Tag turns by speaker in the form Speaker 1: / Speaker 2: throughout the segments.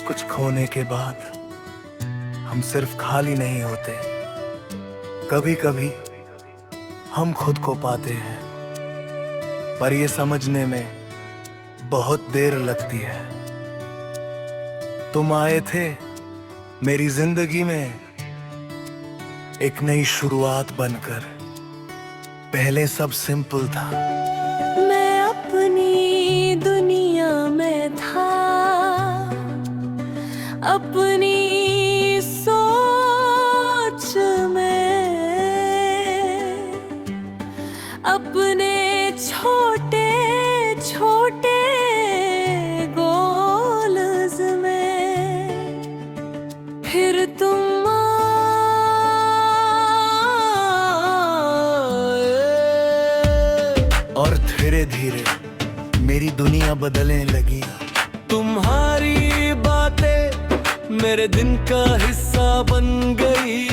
Speaker 1: कुछ खोने के बाद हम सिर्फ खाली नहीं होते, कभी कभी हम खुद को पाते हैं, पर ये समझने में बहुत देर लगती है। तुम आए थे मेरी जिंदगी में एक नई शुरुआत बनकर। पहले सब सिंपल था,
Speaker 2: मैं अपनी दुनिया में था, अपनी सोच में, अपने छोटे छोटे गोल्स में। फिर तुम
Speaker 1: और धीरे धीरे मेरी दुनिया बदलने लगी।
Speaker 3: तुम्हारी बातें मेरे दिन का हिस्सा बन गई।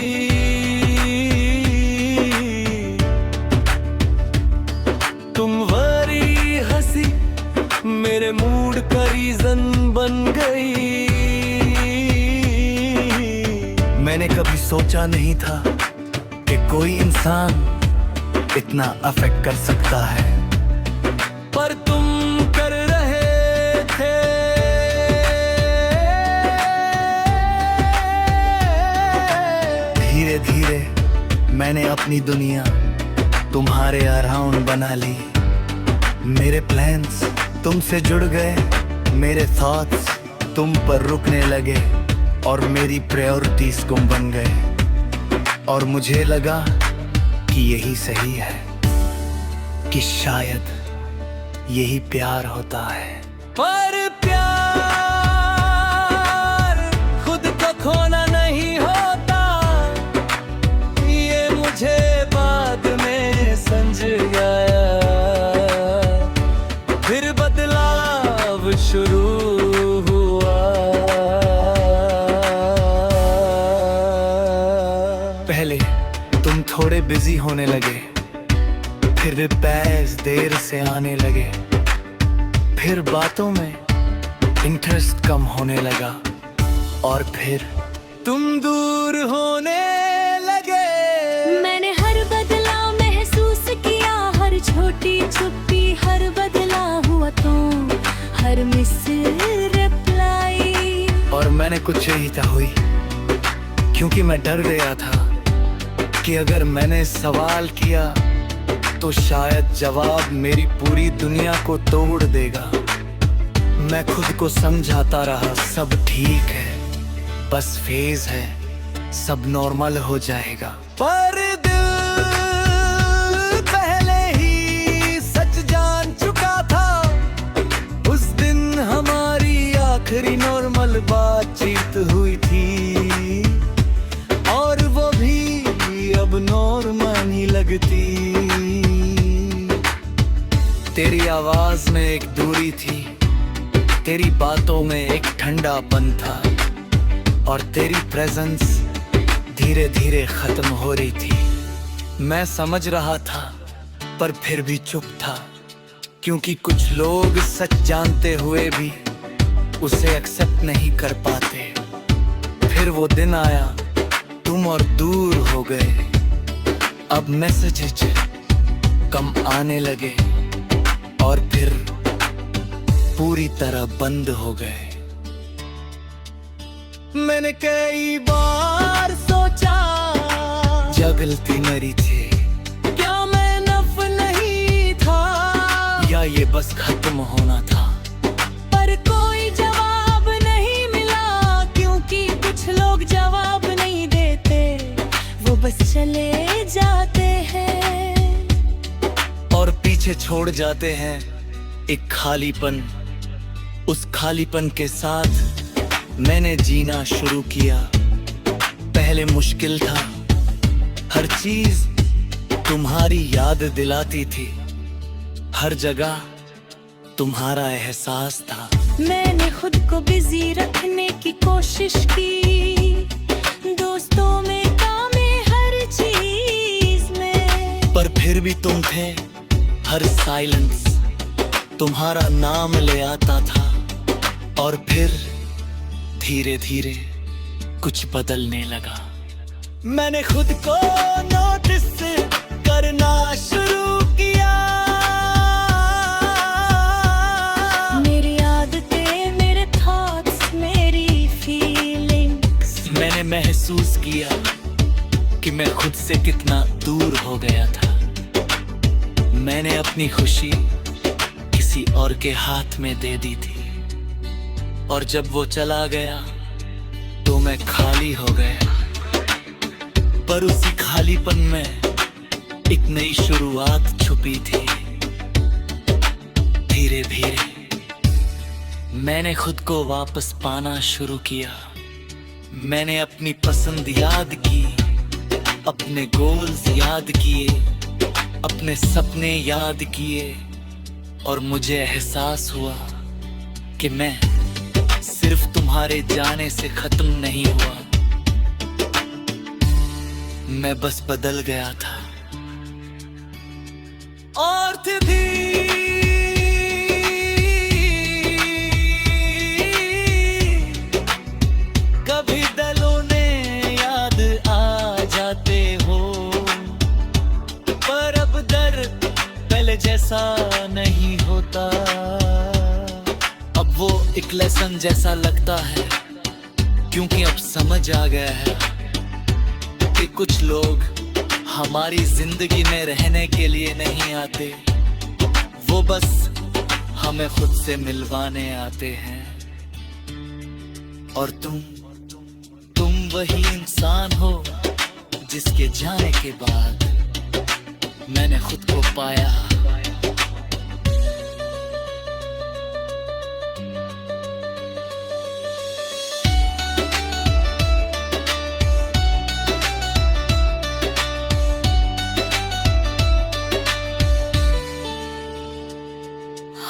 Speaker 3: तुम्हारी हंसी मेरे मूड का रीजन बन गई।
Speaker 1: मैंने कभी सोचा नहीं था कि कोई इंसान इतना अफेक्ट कर सकता है,
Speaker 3: पर तुम कर रहे थे।
Speaker 1: धीरे धीरे मैंने अपनी दुनिया तुम्हारे अराउंड बना ली। मेरे प्लान्स तुमसे जुड़ गए, मेरे थॉट्स तुम पर रुकने लगे और मेरी प्रायोरिटीज तुम बन गए। और मुझे लगा कि यही सही है, कि शायद यही प्यार होता है।
Speaker 3: पर प्यार खुद को खोना नहीं होता, ये मुझे बाद में समझ आया। फिर बदलाव शुरू हुआ।
Speaker 1: पहले तुम थोड़े बिजी होने लगे, फिर रिप्लाईज देर से आने लगे, फिर बातों में इंटरेस्ट कम होने लगा, और फिर
Speaker 3: तुम दूर होने लगे।
Speaker 2: मैंने हर बदलाव महसूस किया, हर छोटी चुप्पी, हर बदलाव हुआ तो हर मिस रिप्लाई।
Speaker 1: और मैंने कुछ यही था हुई, क्योंकि मैं डर गया था कि अगर मैंने सवाल किया तो शायद जवाब मेरी पूरी दुनिया को तोड़ देगा। मैं खुद को समझाता रहा सब ठीक है, बस फेज है, सब नॉर्मल हो जाएगा।
Speaker 3: पर दिल पहले ही सच जान चुका था। उस दिन हमारी आखिरी नॉर्मल बातचीत हुई थी, और वो भी अब नॉर्मल ही लगती।
Speaker 1: तेरी आवाज में एक दूरी थी, तेरी बातों में एक ठंडापन था, और तेरी प्रेजेंस धीरे धीरे खत्म हो रही थी। मैं समझ रहा था, पर फिर भी चुप था, क्योंकि कुछ लोग सच जानते हुए भी उसे एक्सेप्ट नहीं कर पाते। फिर वो दिन आया, तुम और दूर हो गए। अब मैसेजेस कम आने लगे, और फिर पूरी तरह बंद हो गए।
Speaker 3: मैंने कई बार सोचा,
Speaker 1: क्या गलती मेरी थी,
Speaker 3: क्या मैं नफ नहीं था,
Speaker 1: या ये बस खत्म होना था।
Speaker 2: पर कोई जवाब नहीं मिला, क्योंकि कुछ लोग जवाब नहीं देते, वो बस चले जाते हैं
Speaker 1: और पीछे छोड़ जाते हैं एक खालीपन। उस खालीपन के साथ मैंने जीना शुरू किया। पहले मुश्किल था, हर चीज तुम्हारी याद दिलाती थी, हर जगह तुम्हारा एहसास था।
Speaker 2: मैंने खुद को बिजी रखने की कोशिश की, दोस्तों में, काम में, हर चीज में,
Speaker 1: पर फिर भी तुम थे। हर साइलेंस तुम्हारा नाम ले आता था, और फिर धीरे धीरे कुछ बदलने लगा। मैंने खुद को नोटिस करना शुरू किया।
Speaker 2: मेरी आदतें, मेरे थॉट्स, मेरी फीलिंग्स।
Speaker 1: मैंने महसूस किया कि मैं खुद से कितना दूर हो गया था। मैंने अपनी खुशी किसी और के हाथ में दे दी थी, और जब वो चला गया तो मैं खाली हो गया। पर उसी खालीपन में एक नई शुरुआत छुपी थी। धीरे धीरे मैंने खुद को वापस पाना शुरू किया। मैंने अपनी पसंद याद की, अपने गोल्स याद किए, अपने सपने याद किए, और मुझे एहसास हुआ कि मैं सिर्फ तुम्हारे जाने से खत्म नहीं हुआ, मैं बस बदल गया था। और थी कभी दिलों ने याद आ जाते हो, पर अब दर्द पहले जैसा नहीं होता। अब वो एक लेसन जैसा लगता है, क्योंकि अब समझ आ गया है कि कुछ लोग हमारी जिंदगी में रहने के लिए नहीं आते, वो बस हमें खुद से मिलवाने आते हैं। और तुम वही इंसान हो जिसके जाने के बाद मैंने खुद को पाया।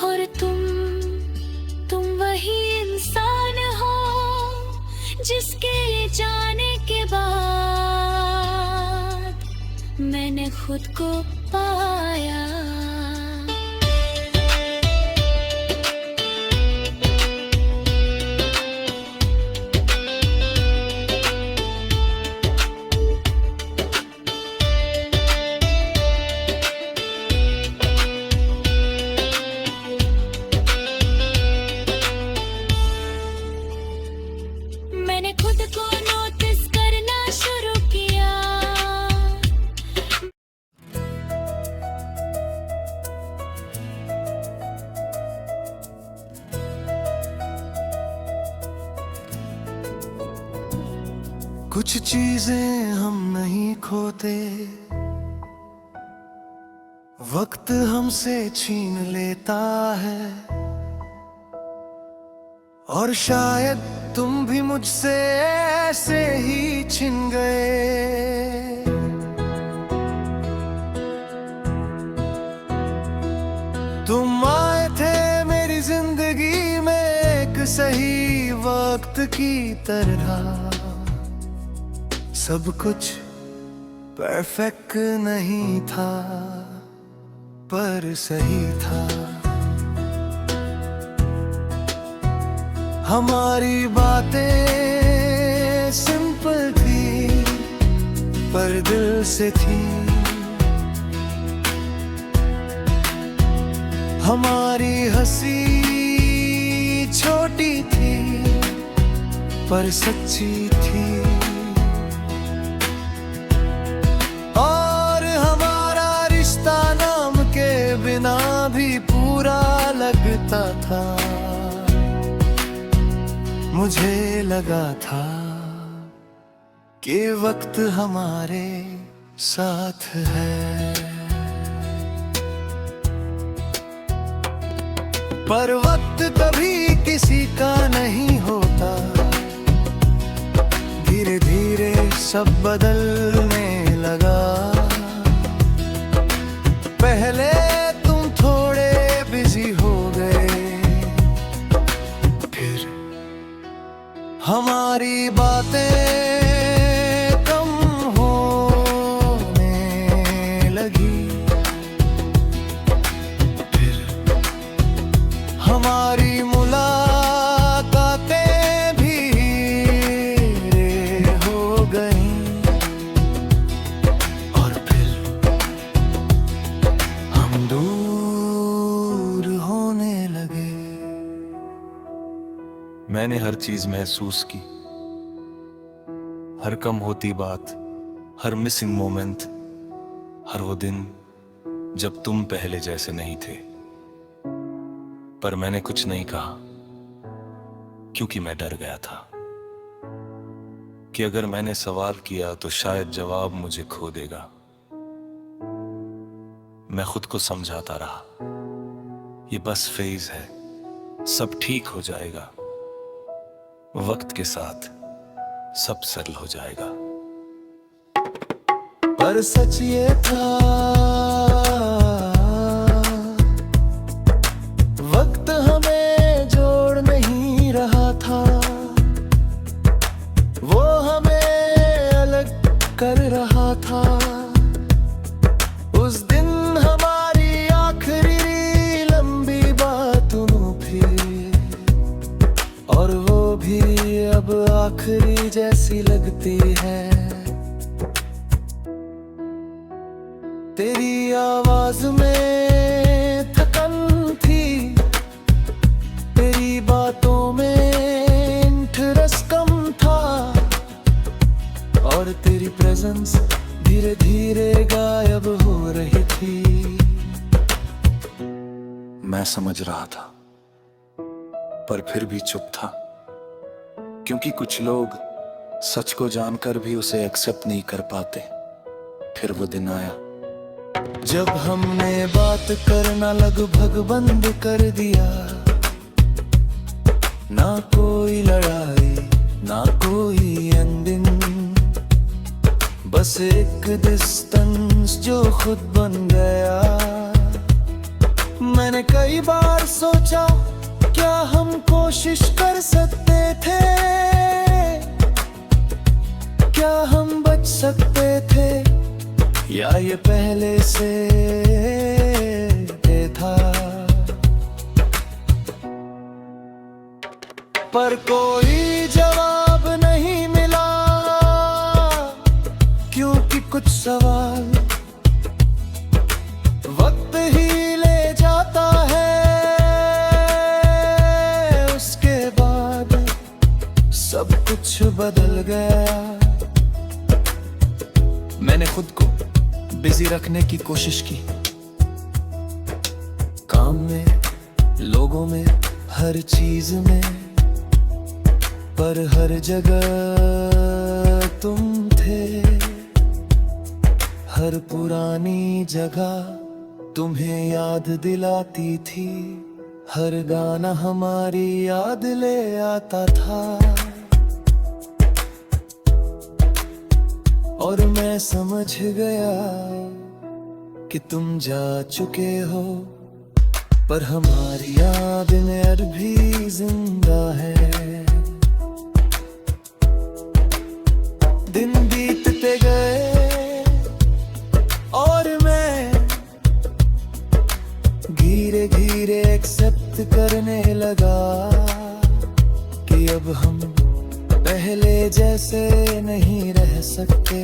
Speaker 2: और तुम वही इंसान हो जिसके जाने के बाद मैंने खुद को पाया। मैंने खुद को नोटिस करना शुरू किया।
Speaker 3: कुछ चीजें हम नहीं खोते, वक्त हमसे छीन लेता है, और शायद तुम भी मुझसे ऐसे ही छिन गए। तुम आए थे मेरी जिंदगी में एक सही वक्त की तरह। सब कुछ परफेक्ट नहीं था, पर सही था। हमारी बातें सिंपल थी, पर दिल से थी। हमारी हंसी छोटी थी, पर सच्ची थी। और हमारा रिश्ता नाम के बिना भी पूरा लगता था। मुझे लगा था कि वक्त हमारे साथ है, पर वक्त कभी किसी का नहीं होता। धीरे धीरे सब बदलने लगा। पहले तुम थोड़े बिजी हो गए, फिर हमारी बातें कम होने लगी। फिर हमारी मुलाकातें भी
Speaker 4: मैंने हर चीज महसूस की, हर कम होती बात, हर मिसिंग मोमेंट, हर वो दिन जब तुम पहले जैसे नहीं थे। पर मैंने कुछ नहीं कहा क्योंकि मैं डर गया था कि अगर मैंने सवाल किया तो शायद जवाब मुझे खो देगा। मैं खुद को समझाता रहा, ये बस फेज है, सब ठीक हो जाएगा, वक्त के साथ सब सरल हो जाएगा।
Speaker 3: पर सच ये था, वक्त हमें जोड़ नहीं रहा था, वो हमें अलग कर रहा था। उस दिन हमारी आखिरी लंबी बातों थी, और वो भी अब आखिरी जैसी लगती है। तेरी आवाज में थकन थी, तेरी बातों में इंटरेस्ट कम था, और तेरी प्रेजेंस धीरे धीरे गायब हो रही थी।
Speaker 4: मैं समझ रहा था पर फिर भी चुप था, क्योंकि कुछ लोग सच को जानकर भी उसे एक्सेप्ट नहीं कर पाते। फिर वो दिन आया
Speaker 3: जब हमने बात करना लगभग बंद कर दिया। ना कोई लड़ाई, ना कोई एंडिंग, बस एक डिस्टेंस जो खुद बन गया। मैंने कई बार सोचा, क्या हम कोशिश कर सकते थे, क्या हम बच सकते थे, या ये पहले से था। पर कोई जवाब नहीं मिला, क्योंकि कुछ सवाल वक्त ही ले जाता है। उसके बाद सब कुछ बदल गया।
Speaker 1: मैंने खुद को बिजी रखने की कोशिश की,
Speaker 3: काम में, लोगों में, हर चीज में, पर हर जगह तुम थे। हर पुरानी जगह तुम्हें याद दिलाती थी, हर गाना हमारी याद ले आता था। और मैं समझ गया कि तुम जा चुके हो, पर हमारी यादें अब भी जिंदा है। दिन बीतते गए और मैं धीरे धीरे एक्सेप्ट करने लगा कि अब हम पहले जैसे नहीं रह सकते।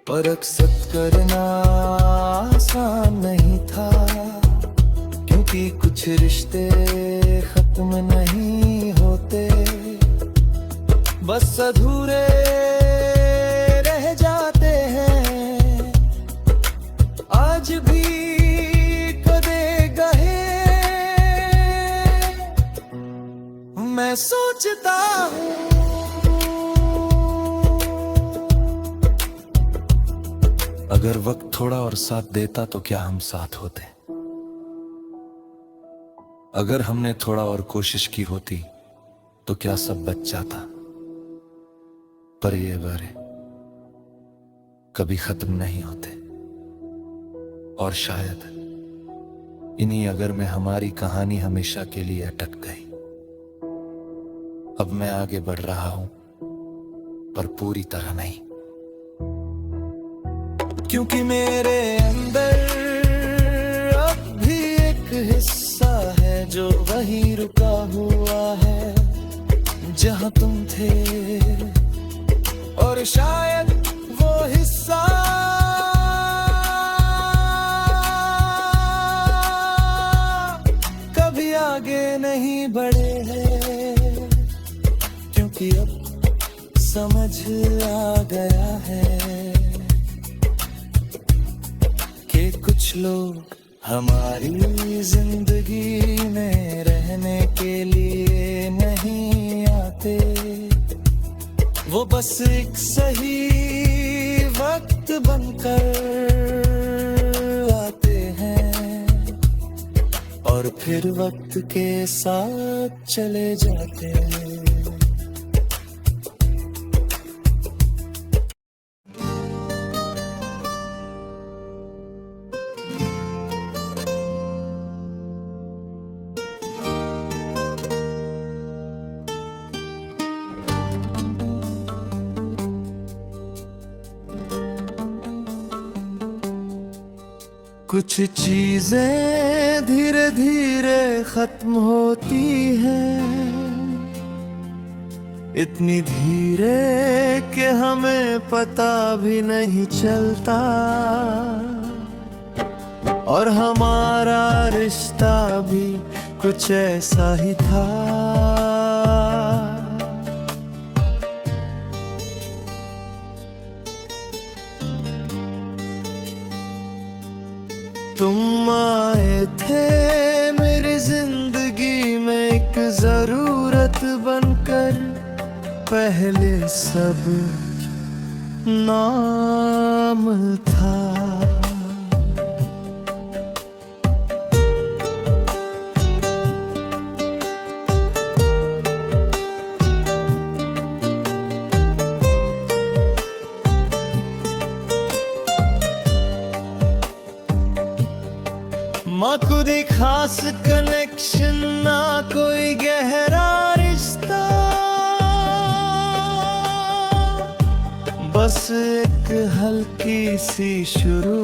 Speaker 3: पर एक्सेप्ट करना आसान नहीं था, क्योंकि कुछ रिश्ते खत्म नहीं होते, बस अधूरे रह जाते हैं। आज भी कदे गए मैं सोचता हूँ,
Speaker 4: अगर वक्त थोड़ा और साथ देता तो क्या हम साथ होते। अगर हमने थोड़ा और कोशिश की होती तो क्या सब बच जाता। पर ये बारे कभी खत्म नहीं होते, और शायद इन्हीं अगर में हमारी कहानी हमेशा के लिए अटक गई। अब मैं आगे बढ़ रहा हूं, पर पूरी तरह नहीं,
Speaker 3: क्योंकि मेरे अंदर अब भी एक हिस्सा है जो वहीं रुका हुआ है जहां तुम थे। और शायद वो हिस्सा कभी समझ आ गया है कि कुछ लोग हमारी जिंदगी में रहने के लिए नहीं आते, वो बस एक सही वक्त बनकर आते हैं और फिर वक्त के साथ चले जाते हैं। कुछ चीजें धीरे धीरे खत्म होती हैं, इतनी धीरे कि हमें पता भी नहीं चलता, और हमारा रिश्ता भी कुछ ऐसा ही था। तुम आए थे मेरी जिंदगी में एक जरूरत बनकर, पहले सब नाम था। ना कोई खास कनेक्शन, ना कोई गहरा रिश्ता, बस एक हल्की सी शुरुआत।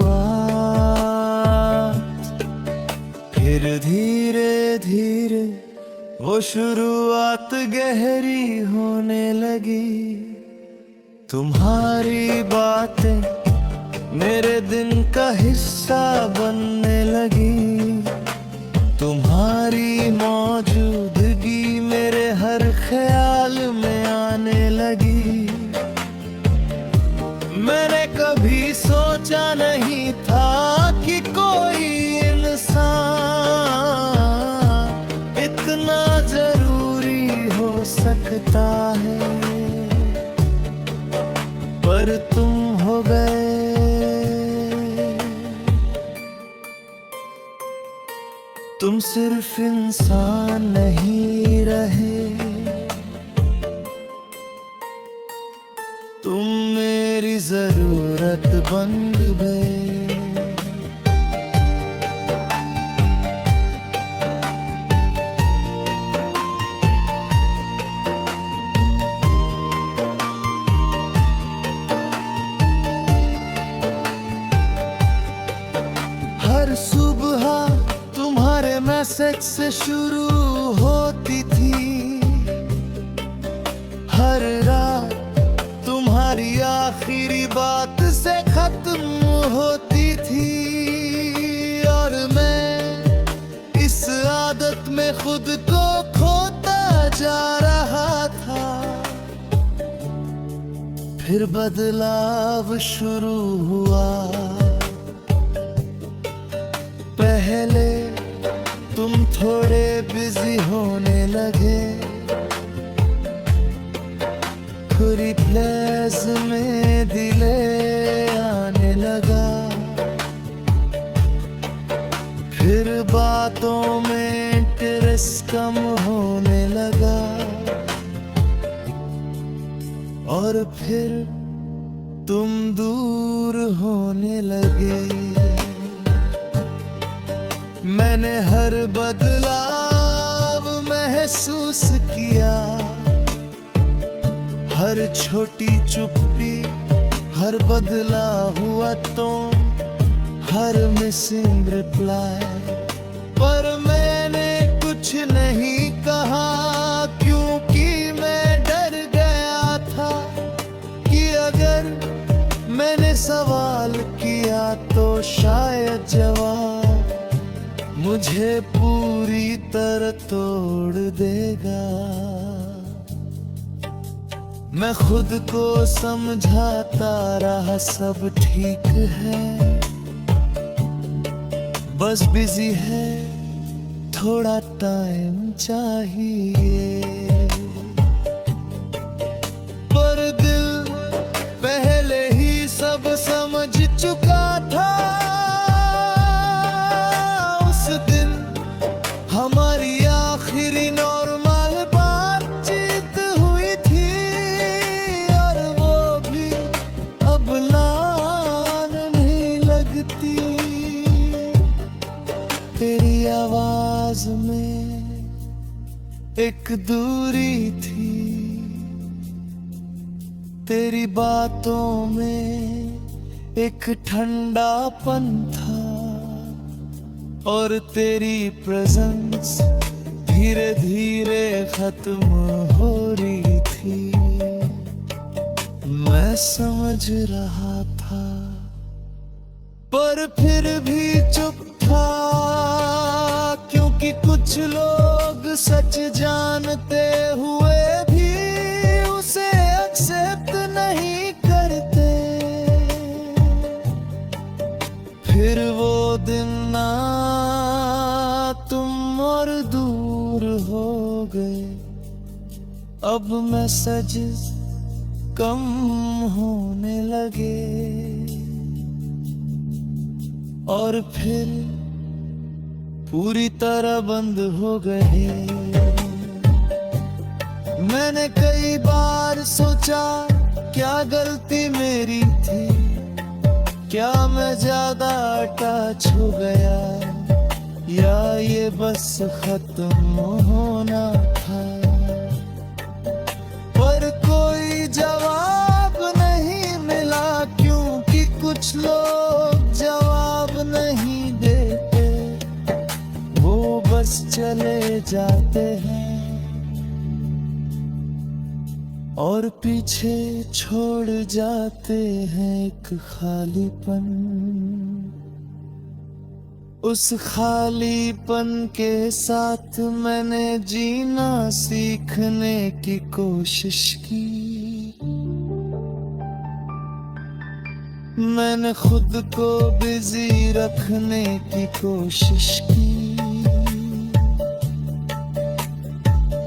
Speaker 3: फिर धीरे धीरे वो शुरुआत गहरी होने लगी। तुम्हारी बातें मेरे दिन का हिस्सा बनने लगी, तुम्हारी मौजूदगी मेरे हर ख्याल में आने लगी। मैंने कभी सोचा नहीं था कि कोई इंसान इतना जरूरी हो सकता है, पर तुम हो गए। तुम सिर्फ इंसान नहीं रहे, तुम मेरी जरूरत बन गए। हर सुबह तुम्हारे मैसेज से शुरू होती थी, हर रात तुम्हारी आखिरी बात से खत्म होती थी, और मैं इस आदत में खुद को खोता जा रहा था। फिर बदलाव शुरू हुआ। पहले तुम थोड़े बिजी होने लगे, रिप्लेस में दिले आने लगा। फिर बातों में इंटरेस्ट कम होने लगा, और फिर तुम दूर होने लगे। मैंने हर बदलाव महसूस किया, हर छोटी चुप्पी, हर बदला हुआ तो, हर मिसिंग रिप्लाई। पर मैंने कुछ नहीं कहा, क्योंकि मैं डर गया था कि अगर मैंने सवाल किया तो शायद जवाब मुझे पूरी तरह तोड़ देगा। मैं खुद को समझाता रहा सब ठीक है, बस बिजी है, थोड़ा टाइम चाहिए। पर दिल पहले ही सब समझ चुका था। उस दिन हमारी आखिरी नॉर्मल बातचीत हुई थी, और वो भी अब लान नहीं लगती। तेरी आवाज में एक दूरी थी, तेरी बातों में एक ठंडापन था, और तेरी प्रेजेंस धीरे धीरे खत्म हो रही थी। मैं समझ रहा था, पर फिर भी चुप था, क्योंकि कुछ लोग सच जानते हुए भी उसे एक्सेप्ट नहीं करते। फिर वो दिन ना तुम और दूर हो गए, अब मैसेजेस कम होने लगे, और फिर पूरी तरह बंद हो गए। मैंने कई बार सोचा, क्या गलती मेरी थी, क्या मैं ज्यादा अटैच हो गया, या ये बस खत्म होना था। पर कोई जवाब नहीं मिला, क्योंकि कुछ लोग जवाब नहीं देते, वो बस चले जाते हैं और पीछे छोड़ जाते हैं एक खालीपन। उस खालीपन के साथ मैंने जीना सीखने की कोशिश की। मैंने खुद को बिजी रखने की कोशिश की,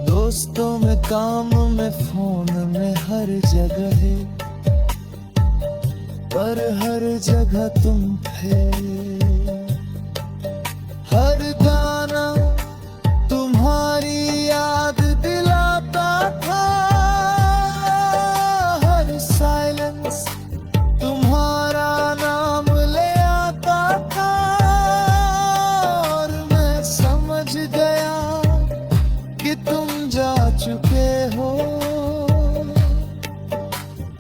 Speaker 3: दोस्तों में, काम में, फोन में, हर जगह है, पर हर जगह तुम थे। हर गाना तुम्हारी याद दिलाता था, हर साइलेंस तुम्हारा नाम ले आता था, और मैं समझ गया कि तुम जा चुके हो,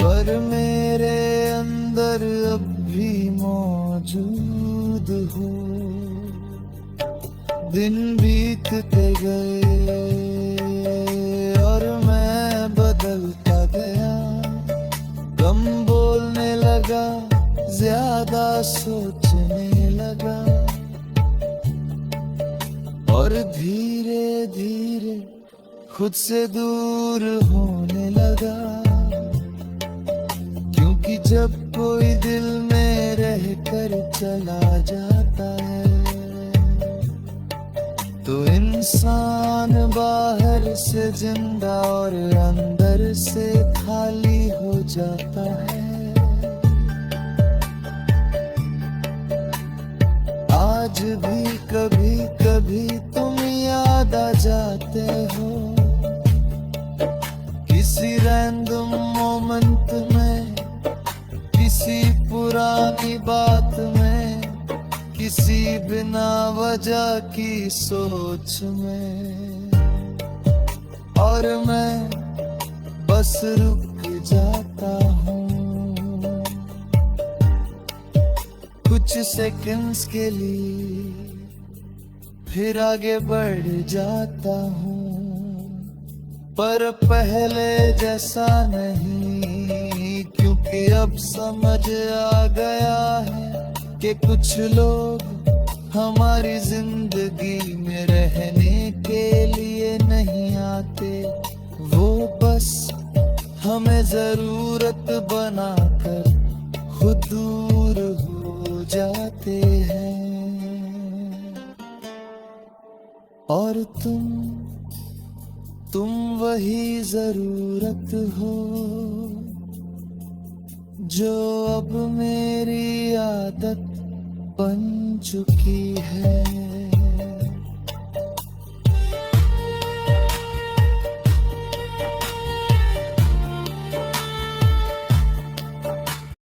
Speaker 3: पर मेरे अंदर अब भी मौजूद हो। दिन बीतते गए और मैं बदलता गया, कम बोलने लगा, ज्यादा सोचने लगा, और धीरे धीरे खुद से दूर होने लगा। क्योंकि जब कोई दिल में रह कर चला जाता है, तो इंसान बाहर से जिंदा और अंदर से खाली हो जाता है। आज भी कभी कभी तुम याद आ जाते हो, किसी रैंडम मोमेंट में, किसी पुरानी बात में, किसी बिना वजह की सोच में, और मैं बस रुक जाता हूँ कुछ सेकंड्स के लिए, फिर आगे बढ़ जाता हूँ। पर पहले जैसा नहीं, क्योंकि अब समझ आ गया है कि कुछ लोग हमारी जिंदगी में रहने के लिए नहीं आते, वो बस हमें जरूरत बनाकर खुद दूर हो जाते हैं। और तुम वही जरूरत हो जो अब मेरी आदत बन चुकी है।